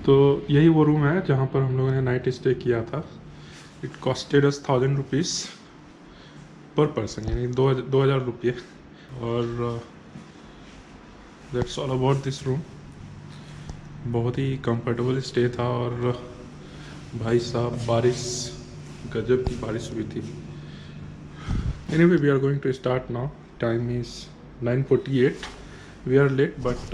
तो यही वो रूम है जहाँ पर हम लोगों ने नाइट स्टे किया था। इट कॉस्टेड अस 1000 रुपीज़ पर पर्सन, यानी 2000 रुपये। और that's all about this room. बहुत ही कंफर्टेबल स्टे था और भाई साहब बारिश, गजब की बारिश हुई थी। Anyway we are going to start now. Time is 9:48. We are late, but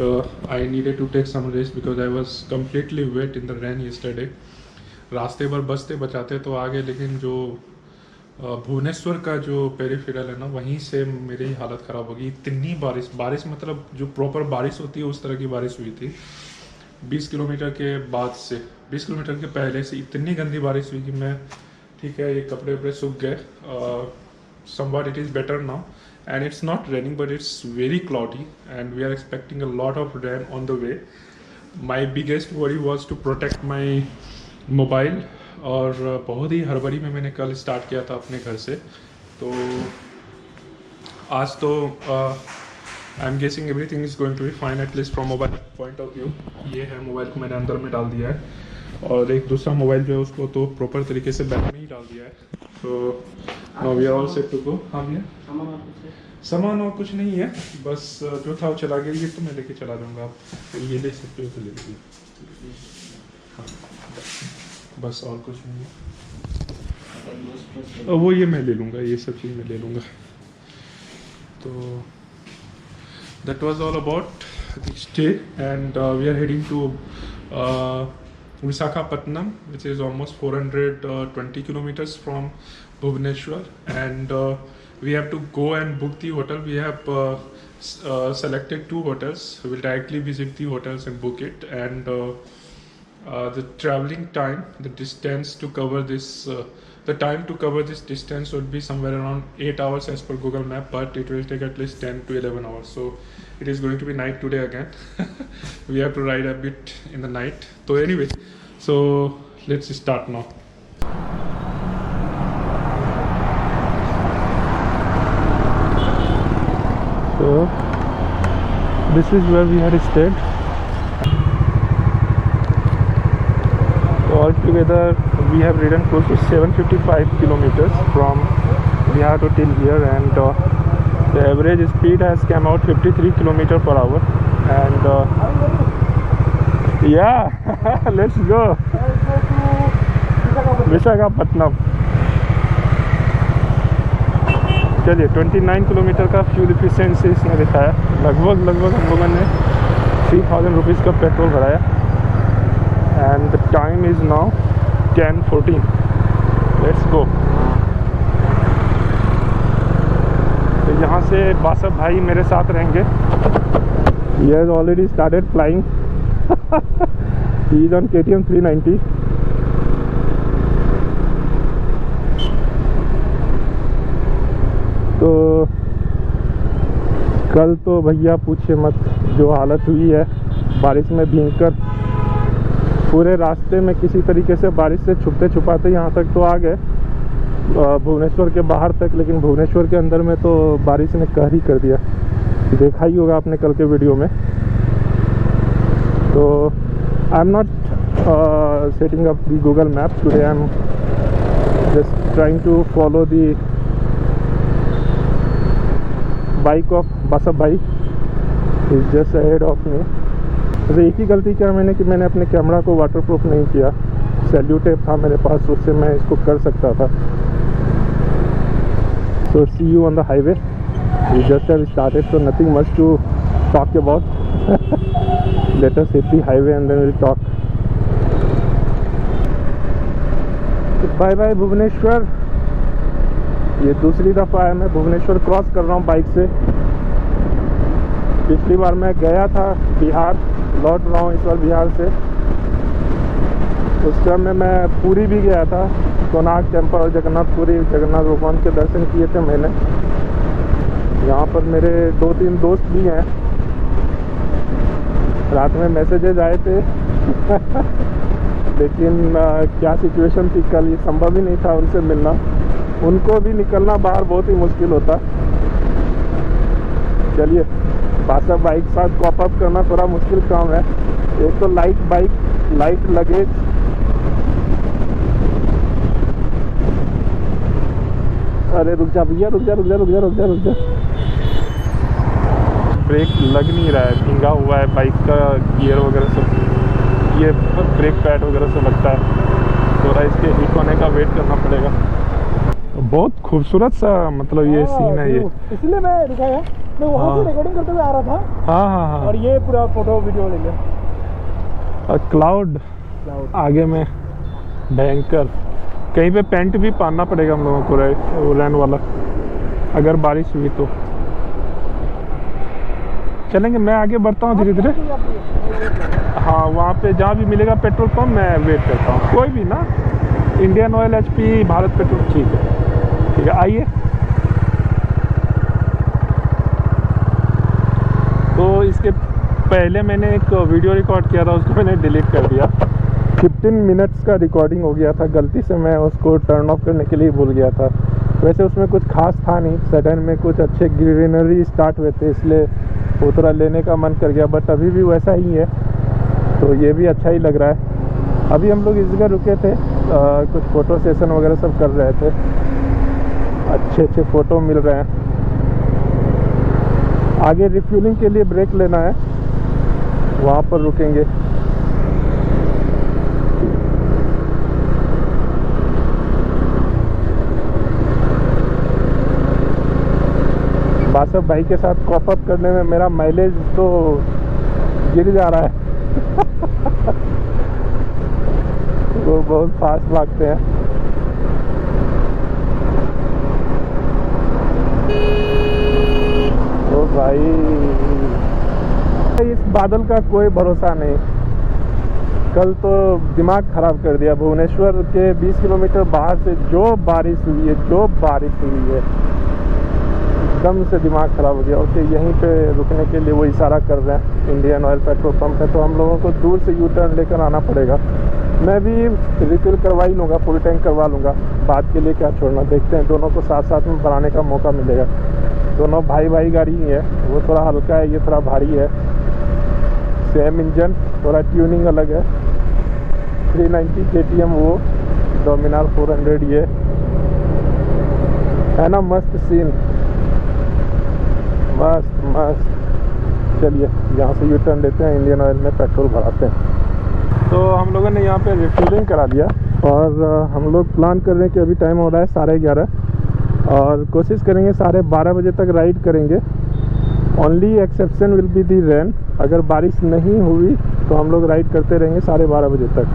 I needed to take some rest because I was completely wet in the rain yesterday. रास्ते पर बचते बचाते तो आ गए, लेकिन जो भुवनेश्वर का जो पेरीफेरल है ना, वहीं से मेरी हालत ख़राब हो गई। इतनी बारिश मतलब जो प्रॉपर बारिश होती है उस तरह की बारिश हुई थी। 20 किलोमीटर के बाद से, 20 किलोमीटर के पहले से इतनी गंदी बारिश हुई कि मैं, ठीक है, ये कपड़े वपड़े सूख गए। somewhat it is better now and it's not raining but it's very cloudy and we are expecting a lot of rain on the way. My biggest worry was to protect my mobile और बहुत ही हड़बड़ी में मैंने कल start किया था अपने घर से। तो आज तो I am guessing everything is going to be fine, at least from mobile point of view. ये है, मोबाइल को मैंने अंदर में डाल दिया है और एक दूसरा मोबाइल जो है उसको तो प्रॉपर तरीके से बैग में ही डाल दिया है। तो now we are all set to go. हाँ भैया, सामान और कुछ नहीं है, बस जो था वो चला गया। ये तो मैं लेके चला जाऊँगा, आप ये ले सकते हो तो ले लीजिए। हाँ बस, और कुछ नहीं है। वो ये मैं ले लूँगा, ये सब चीज़ मैं ले लूँगा। तो that was all about the stay and we are heading to Visakhapatnam, which is almost 420 kilometers from Bhubaneswar, and we have to go and book the hotel. We have selected 2 hotels. We will directly visit the hotels and book it, and the traveling time, the distance to cover this, the time to cover this distance would be somewhere around 8 hours as per Google Map, but it will take at least 10 to 11 hours. So it is going to be night today again. We have to ride a bit in the night. So anyway, so let's start now. So this is where we had stayed. So altogether we have ridden close to 755 kilometers from Bihar to till here, and the average speed has come out 53 kilometer per hour. And yeah, let's go Visakhapatnam. चलिए, 29 kilometre का fuel efficiency इसने दिखाया। लगभग हम लोगों ने 3000 rupees का petrol भराया। And the time is now 10:14। Let's go. तो यहाँ से बासव भाई मेरे साथ रहेंगे। He has already started flying. He is on KTM 390। तो कल तो भैया पूछे मत, जो हालत हुई है बारिश में भीगकर। पूरे रास्ते में किसी तरीके से बारिश से छुपते छुपाते यहाँ तक तो आ गए, भुवनेश्वर के बाहर तक, लेकिन भुवनेश्वर के अंदर में तो बारिश ने कहर ही कर दिया। देखा ही होगा आपने कल के वीडियो में। तो I am not setting up the Google map today, I am just trying to follow the bike of Basav भाई, is just ahead of me. तो एक ही गलती किया मैंने कि मैंने अपने कैमरा को वाटरप्रूफ नहीं किया। सेल्यू टेप था मेरे पास, उससे मैं इसको कर सकता था। So see you on the highway. We just have started, so nothing much to talk about. Let us hit the highway and then will talk. Bye bye Bhubaneswar. ये दूसरी दफ़ा है मैं भुवनेश्वर क्रॉस कर रहा हूँ बाइक से। पिछली बार मैं गया था बिहार, लौट रहा हूँ इस बार बिहार से। उस टाइम में मैं पुरी भी गया था, कोणार्क टेम्पल और जगन्नाथपुरी, जगन्नाथ भगवान के दर्शन किए थे मैंने। यहाँ पर मेरे 2-3 दोस्त भी हैं। रात में मैसेजेज आए थे लेकिन क्या सिचुएशन थी कल, ये संभव ही नहीं था उनसे मिलना। उनको भी निकलना बाहर बहुत ही मुश्किल होता। चलिए, बासव बाइक साथ कॉप अप करना थोड़ा मुश्किल काम है। एक तो लाइट बाइक, लाइट लगेज। अरे रुक जा भैया, रुक जा रुक जा रुक जा रुक जा रुक जा। ब्रेक लग नहीं रहा है, भींगा हुआ है बाइक का गियर वगैरह सब, ये ब्रेक पैड वगैरह से लगता है। थोड़ा इसके हीट होने का वेट करना पड़ेगा। बहुत खूबसूरत सा मतलब ये सीन है ये, इसलिए मैं दिखाया, मैं वहाँ से रिकॉर्डिंग करते हुए आ रहा था। हाँ हाँ हाँ। और ये पूरा फोटो वीडियो ले लिया। और क्लाउड आगे में भयंकर। कहीं पे पेंट भी पहनना पड़ेगा हम लोगों को, रेन वाला, अगर बारिश हुई तो। चलेंगे, मैं आगे बढ़ता हूँ धीरे धीरे। हाँ, वहाँ पे जहाँ भी मिलेगा पेट्रोल पंप मैं वेट करता हूँ, कोई भी ना, Indian oil, HP, Bharat petrol, ठीक है ठीक है, आइए। तो इसके पहले मैंने एक वीडियो रिकॉर्ड किया था, उसको मैंने डिलीट कर दिया। 15 मिनट्स का रिकॉर्डिंग हो गया था, गलती से मैं उसको टर्न ऑफ करने के लिए भूल गया था। वैसे उसमें कुछ खास था नहीं, सडन में कुछ अच्छे ग्रीनरी स्टार्ट हुए थे, इसलिए वो थोड़ा लेने का मन कर गया, बट अभी भी वैसा ही है, तो ये भी अच्छा ही लग रहा है। अभी हम लोग इस जगह रुके थे, कुछ फ़ोटो सेशन वगैरह सब कर रहे थे, अच्छे अच्छे फ़ोटो मिल रहे हैं। आगे रिफ्यूलिंग के लिए ब्रेक लेना है, वहाँ पर रुकेंगे। बासव भाई के साथ कॉप अप करने में मेरा माइलेज तो गिर जा रहा है। वो बहुत फास्ट भागते हैं। ओ भाई, इस बादल का कोई भरोसा नहीं। कल तो दिमाग खराब कर दिया। भुवनेश्वर के 20 किलोमीटर बाहर से जो बारिश हुई है, एकदम से दिमाग ख़राब हो गया। ओके, यहीं पे रुकने के लिए वो इशारा कर रहे हैं, इंडियन ऑयल पेट्रोल पंप है, तो हम लोगों को दूर से यू टर्न लेकर आना पड़ेगा। मैं भी रिफिल करवा ही लूँगा, फुल टैंक करवा लूँगा, बाद के लिए क्या छोड़ना। देखते हैं, दोनों को साथ साथ में बनाने का मौका मिलेगा। दोनों भाई भाई गाड़ी ही है, वो थोड़ा हल्का है, ये थोड़ा भारी है। सेम इंजन, थोड़ा ट्यूनिंग अलग है। 390 KTM वो, डोमिनार 400 ये है ना। मस्त सीन, मस्त मस्त। चलिए यहाँ से यू टर्न लेते हैं, इंडियन ऑयल में पेट्रोल भराते हैं। तो हम लोगों ने यहाँ पे रिफिलिंग करा दिया और हम लोग प्लान कर रहे हैं कि अभी टाइम हो रहा है 11:30 और कोशिश करेंगे 12:30 बजे तक राइड करेंगे। Only exception will be the rain. अगर बारिश नहीं हुई तो हम लोग राइड करते रहेंगे 12:30 बजे तक।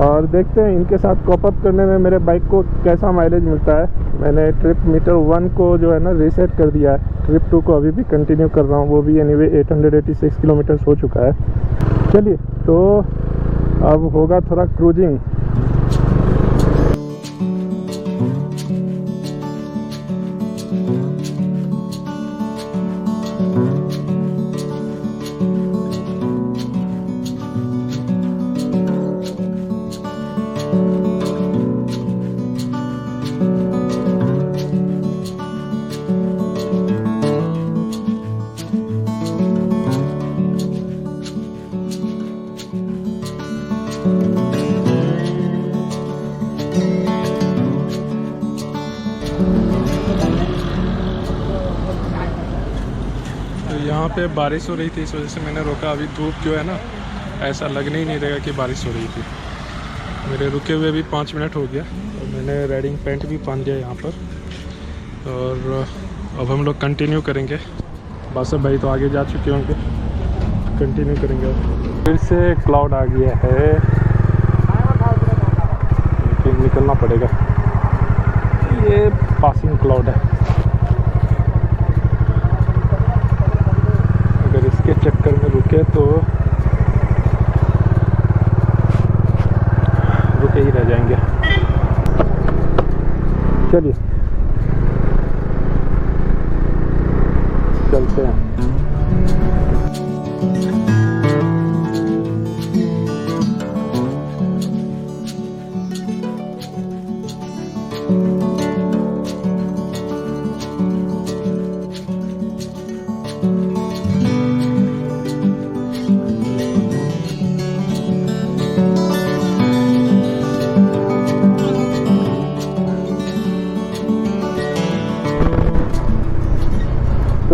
और देखते हैं इनके साथ कॉप अप करने में मेरे बाइक को कैसा माइलेज मिलता है। मैंने ट्रिप मीटर 1 को जो है ना रीसेट कर दिया है, ट्रिप 2 को अभी भी कंटिन्यू कर रहा हूँ, वो भी एनीवे 886 किलोमीटर हो चुका है। चलिए, तो अब होगा थोड़ा क्रूजिंग। यहाँ पे बारिश हो रही थी, इस वजह से मैंने रोका। अभी धूप जो है ना, ऐसा लगने ही नहीं रहेगा कि बारिश हो रही थी। मेरे रुके हुए भी 5 मिनट हो गया और मैंने राइडिंग पैंट भी पहन लिया यहाँ पर। और अब हम लोग कंटिन्यू करेंगे। बासव भाई तो आगे जा चुके होंगे, कंटिन्यू करेंगे। फिर से क्लाउड आ गया है, फिर निकलना पड़ेगा। ये पासिंग क्लाउड है, अगर इसके चक्कर में रुके तो रुके ही रह जाएंगे। चलिए चलते हैं।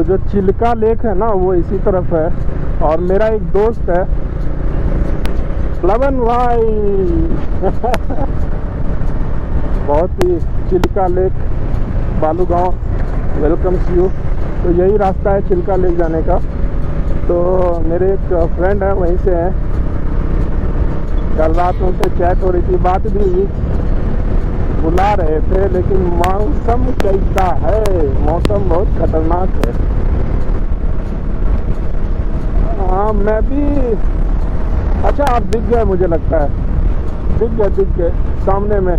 जो चिल्का लेक है ना वो इसी तरफ है। और मेरा एक दोस्त है प्लवन भाई बहुत ही Chilika lake Balugaon welcomes you. तो यही रास्ता है चिल्का लेक जाने का। तो मेरे एक फ्रेंड है वहीं से हैं, कल रात में उनसे चैट हो रही थी, बात भी हुई, बुला रहे थे, लेकिन मौसम कैसा है, मौसम बहुत खतरनाक है। हाँ मैं भी, अच्छा आप दिख गए मुझे लगता है, दिख गए सामने में।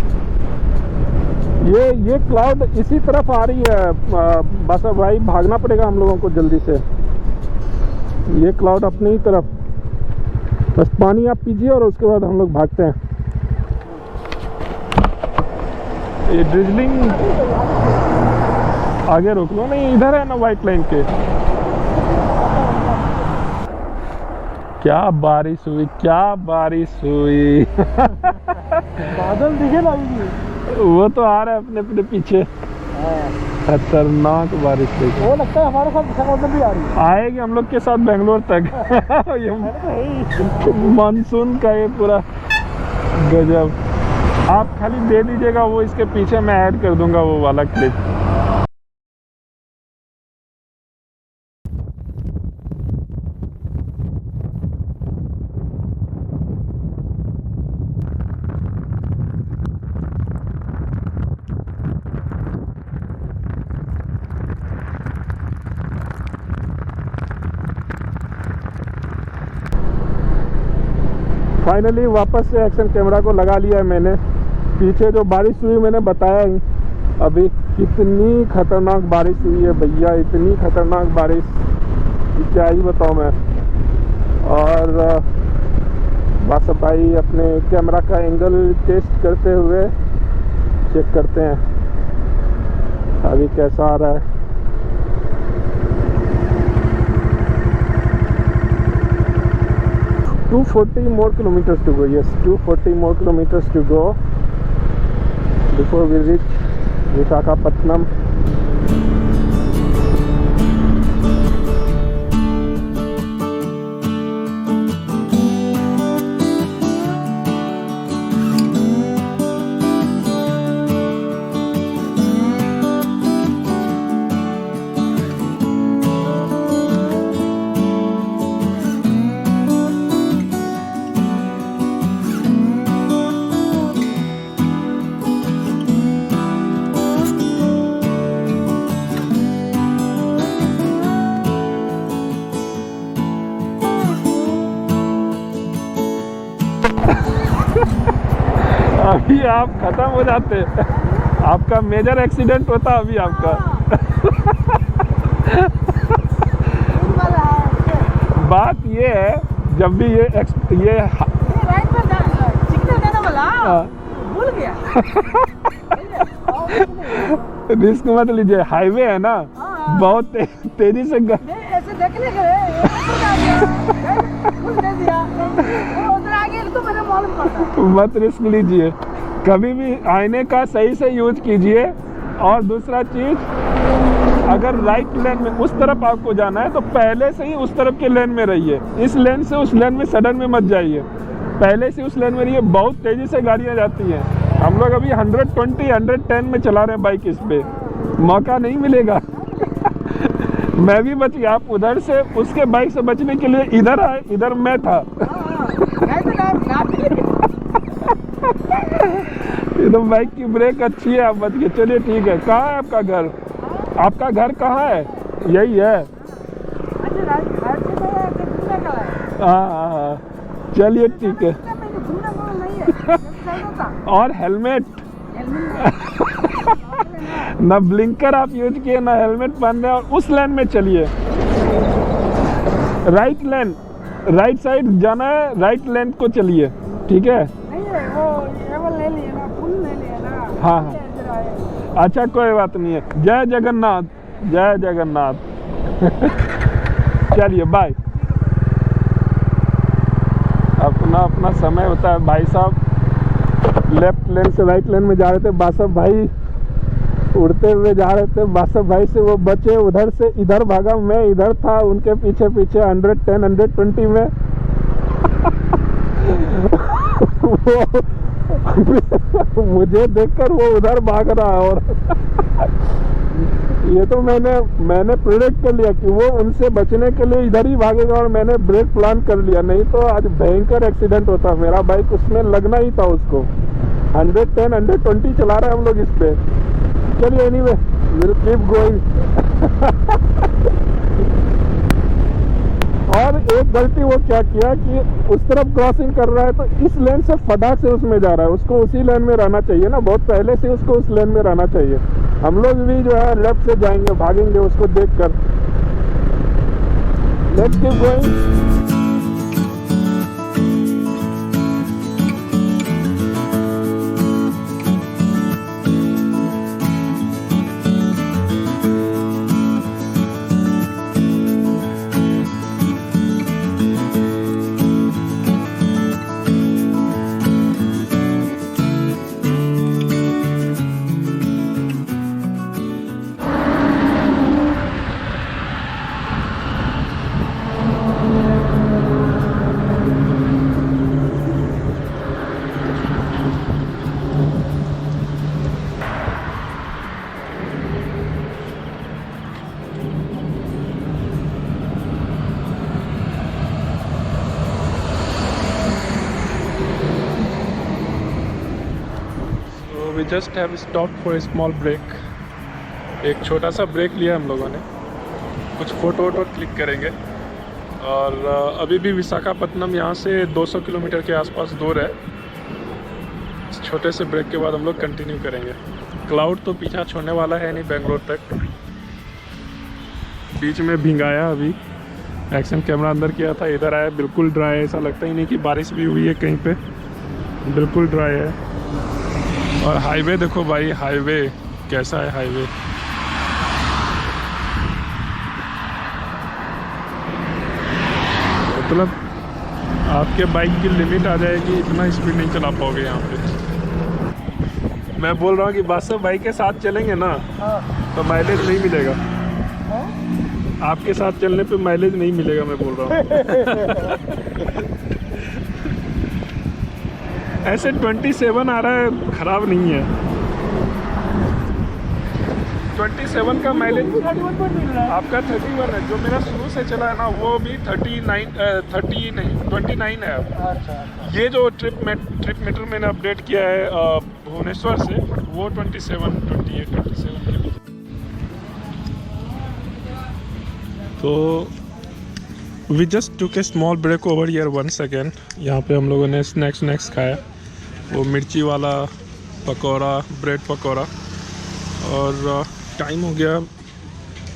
ये क्लाउड इसी तरफ आ रही है, बस भाई भागना पड़ेगा हम लोगों को जल्दी से। ये क्लाउड अपनी ही तरफ, बस पानी आप पीजिए और उसके बाद हम लोग भागते हैं। ये ड्रिजलिंग आगे रोक लो, नहीं इधर है ना वाइट लाइन के। क्या बारिश हुई, क्या बारिश हुई बादल दिखे ना वो तो आ रहा है अपने अपने पीछे। खतरनाक बारिश देखो, वो लगता है हमारे साथ समुद्र भी आ रही है। आएगी हम लोग के साथ बेंगलोर तक ये मानसून का ये पूरा गजब। आप खाली दे दीजिएगा, वो इसके पीछे मैं ऐड कर दूंगा वो वाला क्लिप। फाइनली वापस से एक्शन कैमरा को लगा लिया है मैंने। पीछे जो बारिश हुई मैंने बताया ही अभी, कितनी खतरनाक बारिश हुई है भैया, इतनी खतरनाक बारिश कि क्या ही बताऊँ मैं। और बस भाई अपने कैमरा का एंगल टेस्ट करते हुए चेक करते हैं अभी कैसा आ रहा है। Two 40 more kilometers to go. Yes, 240 more kilometers to go before we reach Visakhapatnam. अभी आप खत्म हो जाते, आपका मेजर एक्सीडेंट होता अभी आपका। बात ये है जब भी ये भूल गया रिस्क मत लीजिए, हाईवे है ना, बहुत तेजी से ऐसे देखने गए तो मैंने मालूम पड़ा। मत रिस्क लीजिए, कभी भी आईने का सही से यूज कीजिए। और दूसरा चीज, अगर राइट लेन में उस तरफ आपको जाना है तो पहले से ही उस तरफ के लेन में रहिए, इस लेन से उस लेन में सडन में मत जाइए, पहले से उस लेन में रहिए। बहुत तेजी से गाड़ियां जाती हैं, हम लोग अभी 120 110 में चला रहे हैं बाइक, इस पे मौका नहीं मिलेगा मैं भी बच गया, आप उधर से उसके बाइक से बचने के लिए इधर आए, इधर मैं था एकदम बाइक की ब्रेक अच्छी है, आप बच गए। चलिए ठीक है, कहाँ है आपका घर? आपका घर कहाँ है? यही है, हाँ चलिए ठीक है और हेलमेट ना ब्लिंकर आप यूज किए ना हेलमेट पहन रहे, और उस लेन में चलिए, राइट लेन, राइट साइड जाना है, राइट लेन को चलिए, ठीक है? वो ले लिए ना, फुल ले लिए ना। हाँ अच्छा कोई बात नहीं है, जय जगन्नाथ, जय जगन्नाथ चलिए बाय। अपना अपना समय होता है। भाई साहब लेफ्ट लेन से राइट लेन में जा रहे थे, बासफ भाई उड़ते हुए जा रहे थे, बासफ भाई से वो बचे, उधर से इधर भागा, मैं इधर था उनके पीछे पीछे 110 120 में। वो मुझे देखकर वो उधर भाग रहा है। और ये तो मैंने प्रेडिक्ट कर लिया कि वो उनसे बचने के लिए इधर ही भागेगा, और मैंने ब्रेक प्लान कर लिया, नहीं तो आज भयंकर एक्सीडेंट होता। मेरा बाइक उसमें लगना ही था उसको। 110 120 चला रहे हैं हम लोग इस पे। चलिए एनीवे, विल कीप गोइंग। और एक गलती वो क्या किया कि उस तरफ क्रॉसिंग कर रहा है तो इस लेन से फटाक से उसमें जा रहा है। उसको उसी लेन में रहना चाहिए ना, बहुत पहले से उसको उस लेन में रहना चाहिए। हम लोग भी जो है लेफ्ट से जाएंगे, भागेंगे उसको देखकर। Let's keep going. We just have stop for small break. एक छोटा सा ब्रेक लिया हम लोगों ने, कुछ फ़ोटो वोटो क्लिक करेंगे। और अभी भी विशाखापत्तनम यहाँ से 200 किलोमीटर के आसपास दूर है। इस छोटे से ब्रेक के बाद हम लोग कंटिन्यू करेंगे। क्लाउड तो पीछा छोड़ने वाला है नहीं बेंगलोर तक। बीच में भिंगाया, अभी एक्शन कैमरा अंदर किया था, इधर आया बिल्कुल ड्राई है। ऐसा लगता ही नहीं कि बारिश भी हुई है कहीं पे, बिल्कुल ड्राई है। और हाईवे देखो भाई, हाईवे कैसा है हाईवे। मतलब आपके बाइक की लिमिट आ जाएगी, इतना स्पीड नहीं चला पाओगे यहाँ पे। मैं बोल रहा हूँ कि बासफ बाइक के साथ चलेंगे ना तो माइलेज नहीं मिलेगा। आपके साथ चलने पे माइलेज नहीं मिलेगा, मैं बोल रहा हूँ। ऐसे 27 आ रहा है, ख़राब नहीं है। 27 का माइलेज आपका 31 है। जो मेरा शुरू से चला है ना वो भी 29 है। अच्छा। ये जो ट्रिप मीटर मैंने अपडेट किया है भुवनेश्वर से, वो 27 के बीच। तो we just took a small break over here once again. यहाँ पे हम लोगों ने स्नैक्स खाया, वो मिर्ची वाला पकौड़ा, ब्रेड पकौड़ा। और टाइम हो गया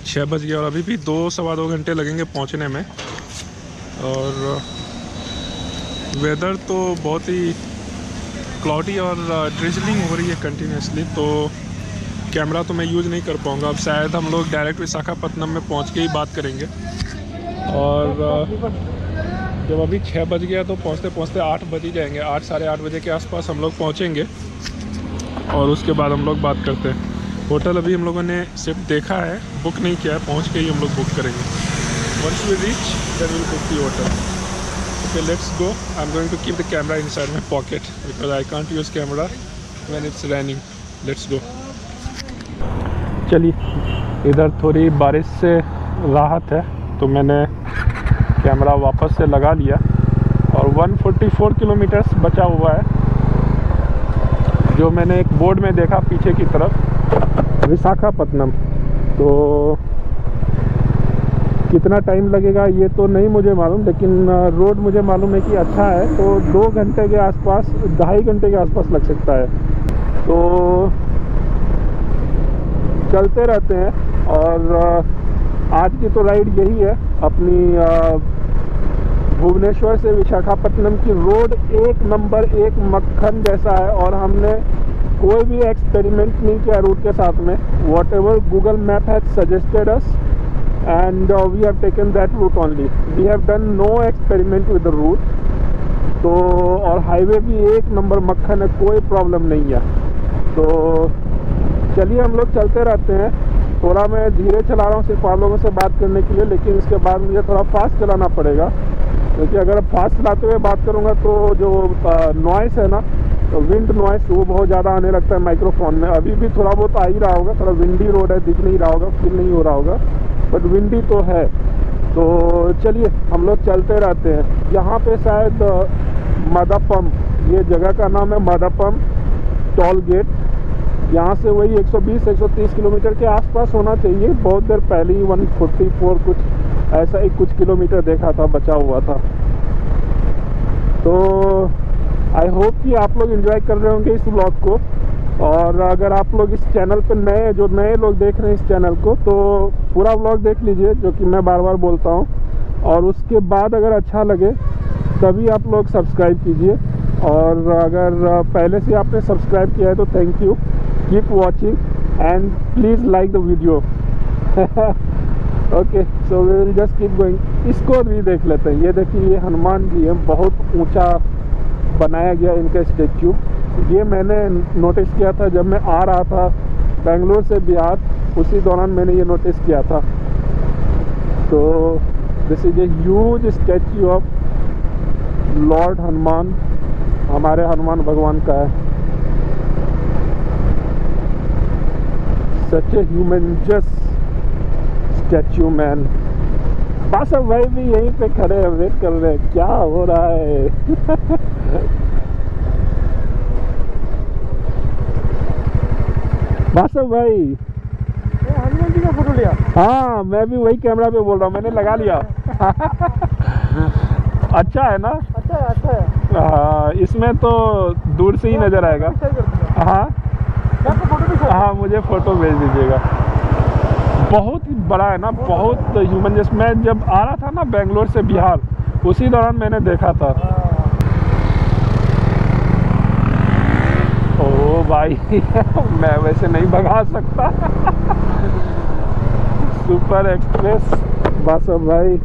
6 बज गया और अभी भी 2-2.25 घंटे लगेंगे पहुँचने में। और वेदर तो बहुत ही क्लाउडी और ड्रिजलिंग हो रही है कंटिन्यूसली, तो कैमरा तो मैं यूज़ नहीं कर पाऊँगा। अब शायद हम लोग डायरेक्ट विशाखापत्तनम में पहुँच के ही बात करेंगे। और जब अभी 6 बज गया तो पहुँचते 8 बज ही जाएंगे। 8 साढ़े 8 बजे के आसपास हम लोग पहुँचेंगे और उसके बाद हम लोग बात करते हैं। होटल अभी हम लोगों ने सिर्फ देखा है, बुक नहीं किया है, पहुँच के ही हम लोग बुक करेंगे। Once we reach then will book the hotel. Okay, let's go. I am going to keep the camera inside my pocket because I can't use camera when it's raining. Let's go. चलिए, इधर थोड़ी बारिश से राहत है तो मैंने camera वापस से लगा लिया। और 144 किलोमीटर्स बचा हुआ है, जो मैंने एक बोर्ड में देखा पीछे की तरफ, विशाखापत्तनम। तो कितना टाइम लगेगा ये तो नहीं मुझे मालूम, लेकिन रोड मुझे मालूम है कि अच्छा है, तो 2 घंटे के आसपास, 2.5 घंटे के आसपास लग सकता है। तो चलते रहते हैं। और आज की तो राइड यही है अपनी। भुवनेश्वर से विशाखापत्तनम की रोड एक नंबर, एक मक्खन जैसा है। और हमने कोई भी एक्सपेरिमेंट नहीं किया रूट के साथ में। Whatever Google map has suggested us and we have taken that route only. We have done no experiment with the route. तो और हाईवे भी एक नंबर मक्खन है, कोई प्रॉब्लम नहीं है। तो चलिए हम लोग चलते रहते हैं। थोड़ा मैं धीरे चला रहा हूँ सिर्फ आप लोगों से बात करने के लिए, लेकिन इसके बाद मुझे थोड़ा फास्ट चलाना पड़ेगा, क्योंकि अगर फास्ट चलाते हुए बात करूँगा तो जो नॉइस है ना, तो विंड नॉइस वो बहुत ज़्यादा आने लगता है माइक्रोफोन में। अभी भी थोड़ा बहुत आ ही रहा होगा, थोड़ा विंडी रोड है, दिख नहीं रहा होगा, फील नहीं हो रहा होगा, बट विंडी तो है। तो चलिए हम लोग चलते रहते हैं। यहाँ पे शायद मदपम, ये जगह का नाम है मदपम टोल गेट। यहाँ से वही 120-130 किलोमीटर के आसपास होना चाहिए। बहुत देर पहले ही 144 कुछ ऐसा ही कुछ किलोमीटर देखा था, बचा हुआ था। तो आई होप कि आप लोग एंजॉय कर रहे होंगे इस व्लॉग को। और अगर आप लोग इस चैनल पर नए, जो नए लोग देख रहे हैं इस चैनल को, तो पूरा व्लॉग देख लीजिए, जो कि मैं बार बार बोलता हूँ। और उसके बाद अगर अच्छा लगे तभी आप लोग सब्सक्राइब कीजिए। और अगर पहले से आपने सब्सक्राइब किया है तो thank you, keep watching and please like the video. Okay, so we will just keep going. इसको भी देख लेते हैं। ये देखिए, ये हनुमान जी है, बहुत ऊंचा बनाया गया इनका स्टेच्यू। ये मैंने नोटिस किया था जब मैं आ रहा था बेंगलोर से बिहार, उसी दौरान मैंने ये नोटिस किया था। तो this is a huge statue of Lord Hanuman, हमारे हनुमान भगवान का है। सच ए ह्यूमंजस स्टैच्यू मैन। बासव भाई भी यहीं पे खड़े हैं, वेट कर रहे हैं, क्या हो रहा है। बासव भाई, हनुमान जी का फोटो लिया? हाँ, मैं भी वही कैमरा पे बोल रहा हूँ, मैंने लगा लिया। अच्छा है ना? अच्छा है, अच्छा है। हाँ, इसमें तो दूर से ही नजर आएगा। हाँ हाँ, मुझे फोटो भेज दीजिएगा। बहुत ही बड़ा है ना, बहुत ह्यूमंजस। मैं जब आ रहा था ना बेंगलोर से बिहार, उसी दौरान मैंने देखा था। ओ भाई, मैं वैसे नहीं भगा सकता। सुपर एक्सप्रेस बासव भाई।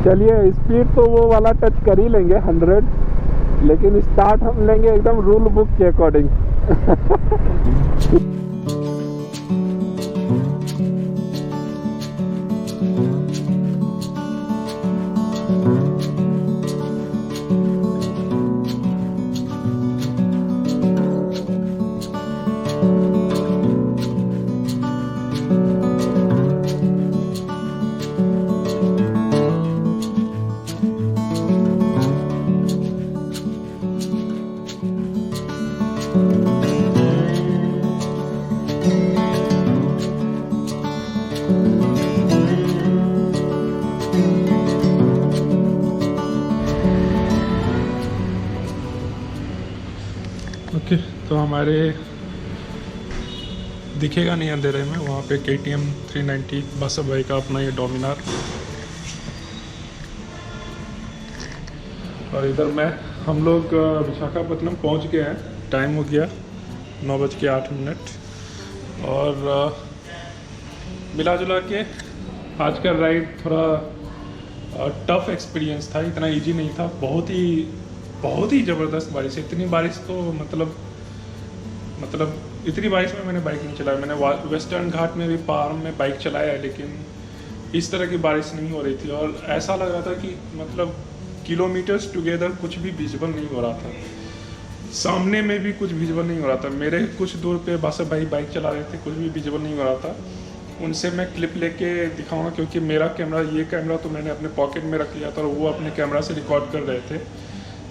चलिए, स्पीड तो वो वाला टच कर ही लेंगे 100, लेकिन स्टार्ट हम लेंगे एकदम रूल बुक के अकॉर्डिंग। ओके, तो हमारे दिखेगा नहीं अंधेरे में, वहाँ पे KTM 390 बासव भाई का अपना ये डोमिनार। और इधर मैं, हम लोग विशाखापट्टनम पहुँच गए हैं। टाइम हो गया 9:08। और मिला जुला के आज का राइड थोड़ा टफ एक्सपीरियंस था, इतना इजी नहीं था। बहुत ही ज़बरदस्त बारिश है। इतनी बारिश तो मतलब इतनी बारिश में मैंने बाइक नहीं चलाया। मैंने वेस्टर्न घाट में भी पहाड़ में बाइक चलाया है, लेकिन इस तरह की बारिश नहीं हो रही थी। और ऐसा लग रहा था कि मतलब किलोमीटर्स टुगेदर कुछ भी विजिबल नहीं हो रहा था, सामने में भी कुछ विजिबल नहीं हो रहा था। मेरे कुछ दूर पे बासव भाई बाइक चला रहे थे, कुछ भी विजिबल नहीं हो रहा था। उनसे मैं क्लिप लेके दिखाऊंगा, क्योंकि मेरा कैमरा, ये कैमरा तो मैंने अपने पॉकेट में रख लिया था और वो अपने कैमरा से रिकॉर्ड कर रहे थे।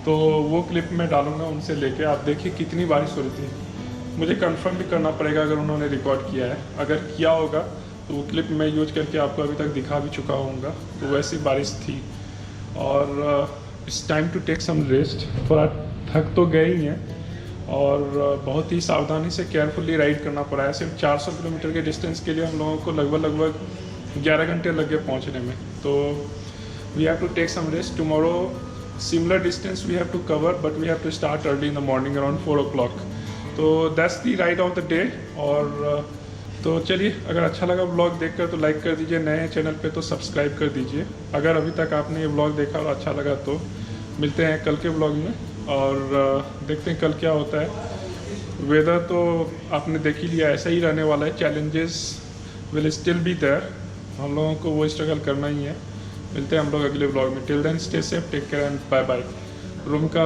तो वो क्लिप मैं डालूंगा उनसे लेके। आप देखिए कितनी बारिश हो रही थी। मुझे कंफर्म भी करना पड़ेगा अगर उन्होंने रिकॉर्ड किया है। अगर किया होगा तो वो क्लिप मैं यूज करके आपको अभी तक दिखा भी चुका होऊंगा। तो वैसी बारिश थी। और it's time to take some rest. थोड़ा थक तो गए ही हैं, और बहुत ही सावधानी से केयरफुली राइड करना पड़ा है। सिर्फ 400 किलोमीटर के डिस्टेंस के लिए हम लोगों को लगभग 11 घंटे लग गए पहुँचने में। तो we have to take some rest. Tomorrow similar distance we have to cover, but we have to start early in the morning around 4 o'clock. तो that's the ride of the day. और तो चलिए, अगर अच्छा लगा व्लॉग देखकर तो like कर दीजिए, नए चैनल पे तो सब्सक्राइब कर दीजिए। अगर अभी तक आपने ये व्लॉग देखा और अच्छा लगा तो मिलते हैं कल के व्लॉग में, और देखते हैं कल क्या होता है। वेदर तो आपने देख ही लिया, ऐसा ही रहने वाला है। Challenges will still be there, हम लोगों को वो स्ट्रगल करना ही है। मिलते हैं हम लोग अगले ब्लॉग में। Till then stay safe, take care and bye bye. Room का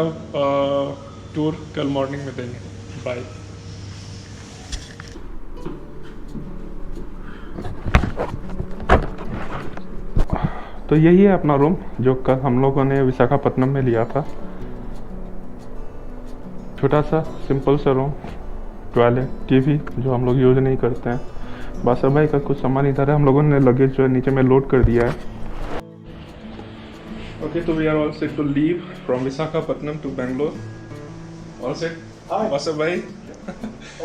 टूर कल मॉर्निंग में देंगे। बाय। तो यही है अपना रूम जो कल हम लोगों ने विशाखापत्तनम में लिया था। छोटा सा सिंपल सा रूम, टॉयलेट, टीवी जो हम लोग यूज नहीं करते हैं। बासा भाई का कुछ सामान इधर है, हम लोगों ने लगेज जो है नीचे में लोड कर दिया है। ओके, तो we are all set to leave from Visakhapatnam to Bangalore. All set? Basa भाई?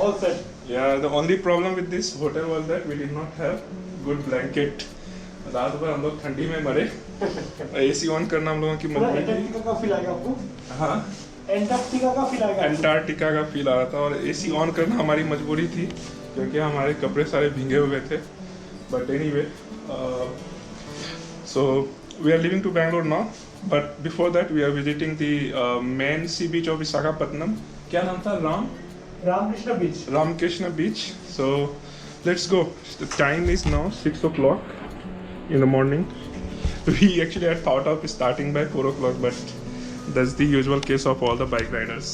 All set. Yeah, the only problem with this hotel was that we did not have good blanket. रात भर हम लोग ठंडी में मरे। एसी ऑन करना हम लोगों की मजबूरी थी। एंटार्क्टिका का फील आएगा आपको? हाँ, एंटार्क्टिका का फील आएगा? एंटार्क्टिका का फील आ रहा था और एसी ऑन करना हमारी मजबूरी थी क्योंकि हमारे कपड़े सारे भीगे हुए थे। But anyway, so we are leaving to Bangalore now, but before that we are visiting the main sea beach of Visakhapatnam. क्या नाम था? रामकृष्ण बीच। Ramakrishna Beach. So let's go. The time is now 6 o'clock in the morning. We actually had thought of starting by 4 o'clock, but that's the usual case of all the bike riders.